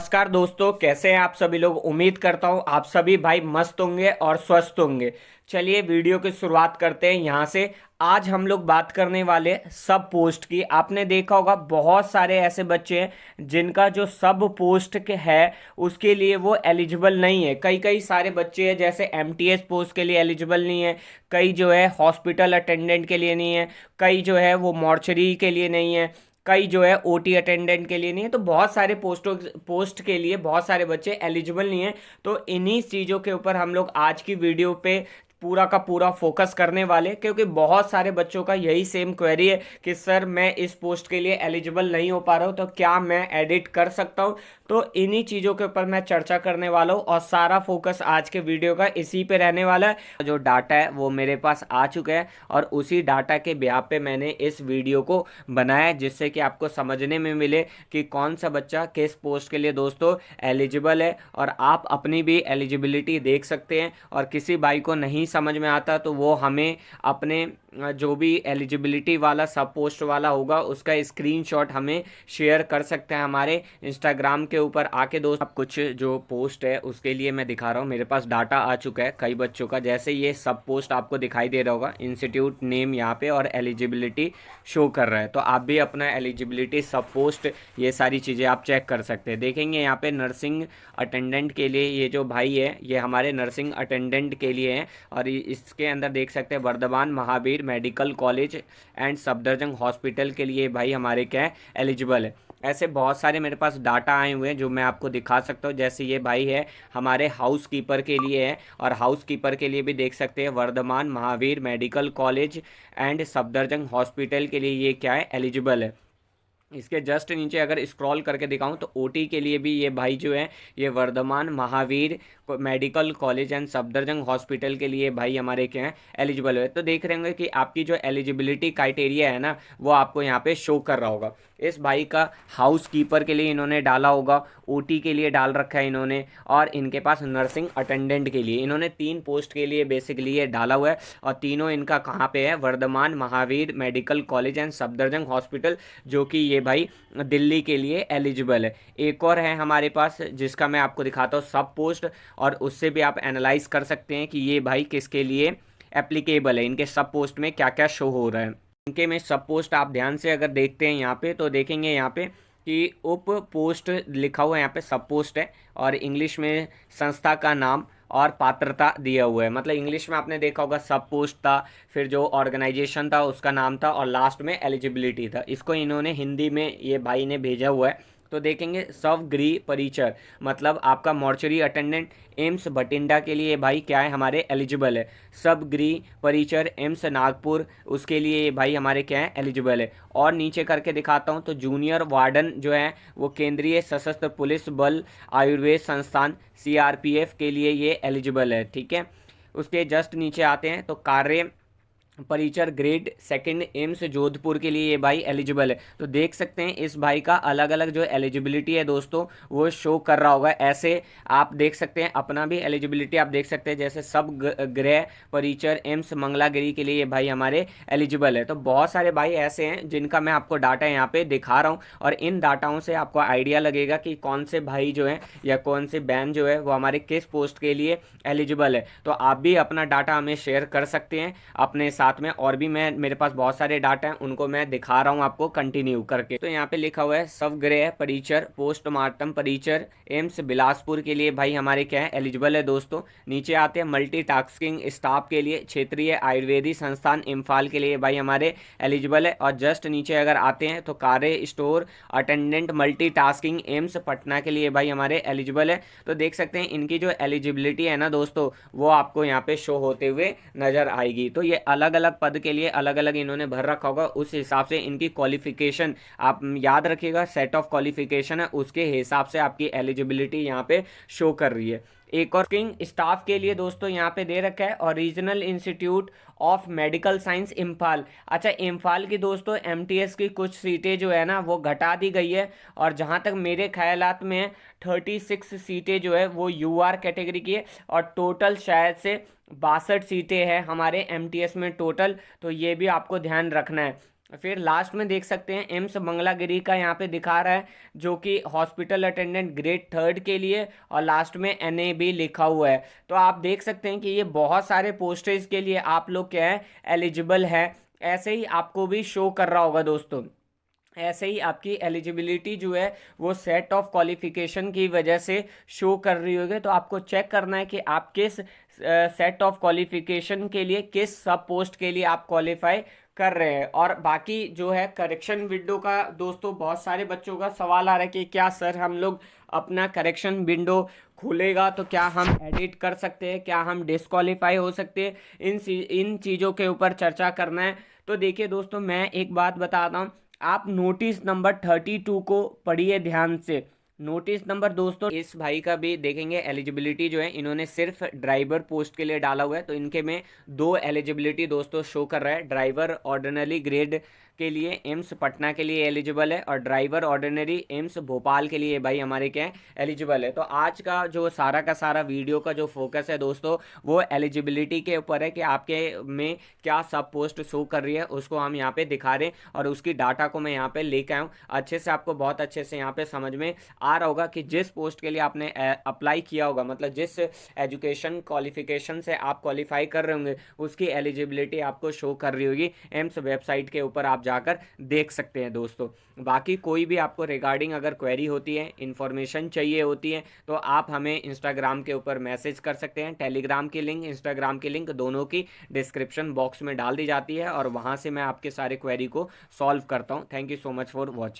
नमस्कार दोस्तों, कैसे हैं आप सभी लोग। उम्मीद करता हूं आप सभी भाई मस्त होंगे और स्वस्थ होंगे। चलिए वीडियो की शुरुआत करते हैं यहाँ से। आज हम लोग बात करने वाले सब पोस्ट की। आपने देखा होगा बहुत सारे ऐसे बच्चे हैं जिनका जो सब पोस्ट के है उसके लिए वो एलिजिबल नहीं है। कई कई सारे बच्चे हैं जैसे एमटीएस पोस्ट के लिए एलिजिबल नहीं है, कई जो है हॉस्पिटल अटेंडेंट के लिए नहीं है, कई जो है वो मॉर्चरी के लिए नहीं है, कई जो है ओटी अटेंडेंट के लिए नहीं है। तो बहुत सारे पोस्ट के लिए बहुत सारे बच्चे एलिजिबल नहीं है। तो इन्हीं चीज़ों के ऊपर हम लोग आज की वीडियो पे पूरा का पूरा फोकस करने वाले, क्योंकि बहुत सारे बच्चों का यही सेम क्वेरी है कि सर मैं इस पोस्ट के लिए एलिजिबल नहीं हो पा रहा हूँ, तो क्या मैं एडिट कर सकता हूँ। तो इन्हीं चीज़ों के ऊपर मैं चर्चा करने वाला हूँ और सारा फोकस आज के वीडियो का इसी पे रहने वाला है। जो डाटा है वो मेरे पास आ चुका है और उसी डाटा के ब्याह पे मैंने इस वीडियो को बनाया, जिससे कि आपको समझने में मिले कि कौन सा बच्चा किस पोस्ट के लिए दोस्तों एलिजिबल है, और आप अपनी भी एलिजिबिलिटी देख सकते हैं। और किसी भाई को नहीं समझ में आता तो वो हमें अपने जो भी एलिजिबिलिटी वाला सब पोस्ट वाला होगा उसका स्क्रीनशॉट हमें शेयर कर सकते हैं हमारे इंस्टाग्राम के ऊपर आके। दोस्त अब कुछ जो पोस्ट है उसके लिए मैं दिखा रहा हूँ, मेरे पास डाटा आ चुका है कई बच्चों का। जैसे ये सब पोस्ट आपको दिखाई दे रहा होगा, इंस्टीट्यूट नेम यहाँ पे और एलिजिबिलिटी शो कर रहा है। तो आप भी अपना एलिजिबिलिटी सब पोस्ट ये सारी चीज़ें आप चेक कर सकते हैं। देखेंगे यहाँ पे नर्सिंग अटेंडेंट के लिए ये जो भाई है ये हमारे नर्सिंग अटेंडेंट के लिए हैं, और इसके अंदर देख सकते हैं Vardhman Mahavir medical college and Safdarjung hospital के लिए भाई हमारे क्या है एलिजिबल है। ऐसे बहुत सारे मेरे पास डाटा आए हुए हैं जो मैं आपको दिखा सकता हूँ। जैसे ये भाई है हमारे हाउस कीपर के लिए है, और हाउस कीपर के लिए भी देख सकते हैं Vardhman Mahavir medical college and Safdarjung hospital के लिए ये क्या है एलिजिबल है। इसके जस्ट नीचे अगर स्क्रॉल करके दिखाऊं तो ओटी के लिए भी ये भाई जो है ये Vardhman Mahavir medical college and Safdarjung hospital के लिए भाई हमारे क्या हैं एलिजिबल है। तो देख रहे होंगे कि आपकी जो एलिजिबिलिटी क्राइटेरिया है ना वो आपको यहाँ पे शो कर रहा होगा। इस भाई का हाउस कीपर के लिए इन्होंने डाला होगा, ओटी के लिए डाल रखा है इन्होंने, और इनके पास नर्सिंग अटेंडेंट के लिए इन्होंने 3 पोस्ट के लिए बेसिकली ये डाला हुआ है। और तीनों इनका कहाँ पे है, Vardhman Mahavir medical college and Safdarjung hospital, जो कि ये भाई दिल्ली के लिए एलिजिबल है। एक और है हमारे पास जिसका मैं आपको दिखाता हूँ सब पोस्ट, और उससे भी आप एनालाइज कर सकते हैं कि ये भाई किसके लिए एप्लीकेबल है, इनके सब पोस्ट में क्या क्या शो हो रहा है। इनके में सब पोस्ट आप ध्यान से अगर देखते हैं यहाँ पे तो देखेंगे यहाँ पे कि उप पोस्ट लिखा हुआ है, यहाँ पे सब पोस्ट है, और इंग्लिश में संस्था का नाम और पात्रता दिया हुआ है। मतलब इंग्लिश में आपने देखा होगा सब पोस्ट था, फिर जो ऑर्गेनाइजेशन था उसका नाम था, और लास्ट में एलिजिबिलिटी था। इसको इन्होंने हिंदी में ये भाई ने भेजा हुआ है। तो देखेंगे स्वगृह परिचर, मतलब आपका मॉर्चरी अटेंडेंट एम्स बठिंडा के लिए भाई क्या है हमारे एलिजिबल है। स्वगृह परिचर एम्स नागपुर, उसके लिए ये भाई हमारे क्या है एलिजिबल है। और नीचे करके दिखाता हूँ तो जूनियर वार्डन जो है वो केंद्रीय सशस्त्र पुलिस बल आयुर्वेद संस्थान सीआरपीएफ के लिए ये एलिजिबल है। ठीक है, उसके जस्ट नीचे आते हैं तो कार्य परिचर ग्रेड 2 एम्स जोधपुर के लिए ये भाई एलिजिबल है। तो देख सकते हैं इस भाई का अलग अलग जो एलिजिबिलिटी है दोस्तों वो शो कर रहा होगा। ऐसे आप देख सकते हैं अपना भी एलिजिबिलिटी आप देख सकते हैं, जैसे सब गृह परिचर एम्स मंगलागिरी के लिए ये भाई हमारे एलिजिबल है। तो बहुत सारे भाई ऐसे हैं जिनका मैं आपको डाटा यहाँ पे दिखा रहा हूँ, और इन डाटाओं से आपको आइडिया लगेगा कि कौन से भाई जो है या कौन से बहन जो है वो हमारे किस पोस्ट के लिए एलिजिबल है। तो आप भी अपना डाटा हमें शेयर कर सकते हैं अपने साथ में, और भी मैं मेरे पास बहुत सारे डाटा हैं उनको मैं दिखा रहा हूं आपको कंटिन्यू करके। तो यहाँ पे लिखा हुआ है स्वगृह परिचर पोस्टमार्टम परिचर एम्स बिलासपुर के लिए भाई हमारे क्या है एलिजिबल है दोस्तों। नीचे आते हैं मल्टीटास्किंग स्टाफ के लिए क्षेत्रीय आयुर्वेदिक संस्थान इम्फाल के लिए भाई हमारे एलिजिबल है। और जस्ट नीचे अगर आते हैं तो कार्य store attendant multitasking AIIMS Patna के लिए भाई हमारे एलिजिबल है। तो देख सकते हैं इनकी जो एलिजिबिलिटी है ना दोस्तों वो आपको यहाँ पे शो होते हुए नजर आएगी। तो ये अलग अलग पद के लिए अलग अलग इन्होंने भर रखा होगा, उस हिसाब से इनकी क्वालिफिकेशन आप याद रखिएगा, सेट ऑफ क्वालिफिकेशन है उसके हिसाब से आपकी एलिजिबिलिटी यहाँ पे शो कर रही है। एक और किंग स्टाफ के लिए दोस्तों यहाँ पे दे रखा है और regional institute of medical science Imphal. अच्छा, इम्फाल की दोस्तों एमटीएस की कुछ सीटें जो है ना वो घटा दी गई है, और जहाँ तक मेरे ख्यालात में 36 सीटें जो है वो यूआर कैटेगरी की है, और टोटल शायद से 62 सीटें हैं हमारे एमटीएस में टोटल। तो ये भी आपको ध्यान रखना है। फिर लास्ट में देख सकते हैं एम्स मंगलागिरी का यहाँ पे दिखा रहा है, जो कि हॉस्पिटल अटेंडेंट ग्रेड 3 के लिए, और लास्ट में NAB लिखा हुआ है। तो आप देख सकते हैं कि ये बहुत सारे पोस्टेज के लिए आप लोग क्या है, एलिजिबल है। ऐसे ही आपको भी शो कर रहा होगा दोस्तों, ऐसे ही आपकी एलिजिबिलिटी जो है वो सेट ऑफ क्वालिफिकेशन की वजह से शो कर रही होगी। तो आपको चेक करना है कि आप किस सेट ऑफ क्वालिफिकेशन के लिए, किस सब पोस्ट के लिए आप क्वालिफाई कर रहे हैं। और बाकी जो है करेक्शन विंडो का दोस्तों, बहुत सारे बच्चों का सवाल आ रहा है कि क्या सर हम लोग अपना करेक्शन विंडो खुलेगा तो क्या हम एडिट कर सकते हैं, क्या हम डिस्क्वालीफाई हो सकते हैं, इन चीज़ों के ऊपर चर्चा करना है। तो देखिए दोस्तों, मैं एक बात बताता हूँ, आप नोटिस नंबर 32 को पढ़िए ध्यान से। नोटिस नंबर दोस्तों, इस भाई का भी देखेंगे एलिजिबिलिटी जो है, इन्होंने सिर्फ ड्राइवर पोस्ट के लिए डाला हुआ है, तो इनके में 2 एलिजिबिलिटी दोस्तों शो कर रहा है। ड्राइवर ऑर्डिनरी ग्रेड के लिए एम्स पटना के लिए एलिजिबल है, और ड्राइवर ऑर्डिनरी एम्स भोपाल के लिए भाई हमारे क्या है, एलिजिबल है। तो आज का जो सारा का सारा वीडियो का जो फोकस है दोस्तों, वो एलिजिबिलिटी के ऊपर है कि आपके में क्या सब पोस्ट शो कर रही है, उसको हम यहाँ पे दिखा रहे हैं, और उसकी डाटा को मैं यहाँ पे लेके आया हूँ। अच्छे से आपको बहुत अच्छे से यहाँ पे समझ में आ रहा होगा कि जिस पोस्ट के लिए आपने अप्लाई किया होगा, मतलब जिस एजुकेशन क्वालिफिकेशन से आप क्वालिफाई कर रहे होंगे, उसकी एलिजिबिलिटी आपको शो कर रही होगी। एम्स वेबसाइट के ऊपर आप जाकर देख सकते हैं दोस्तों। बाकी कोई भी आपको रिगार्डिंग अगर क्वेरी होती है, इंफॉर्मेशन चाहिए होती है, तो आप हमें इंस्टाग्राम के ऊपर मैसेज कर सकते हैं। टेलीग्राम की लिंक, इंस्टाग्राम की लिंक, दोनों की डिस्क्रिप्शन बॉक्स में डाल दी जाती है, और वहाँ से मैं आपके सारे क्वेरी को सॉल्व करता हूँ। Thank you so much for watching.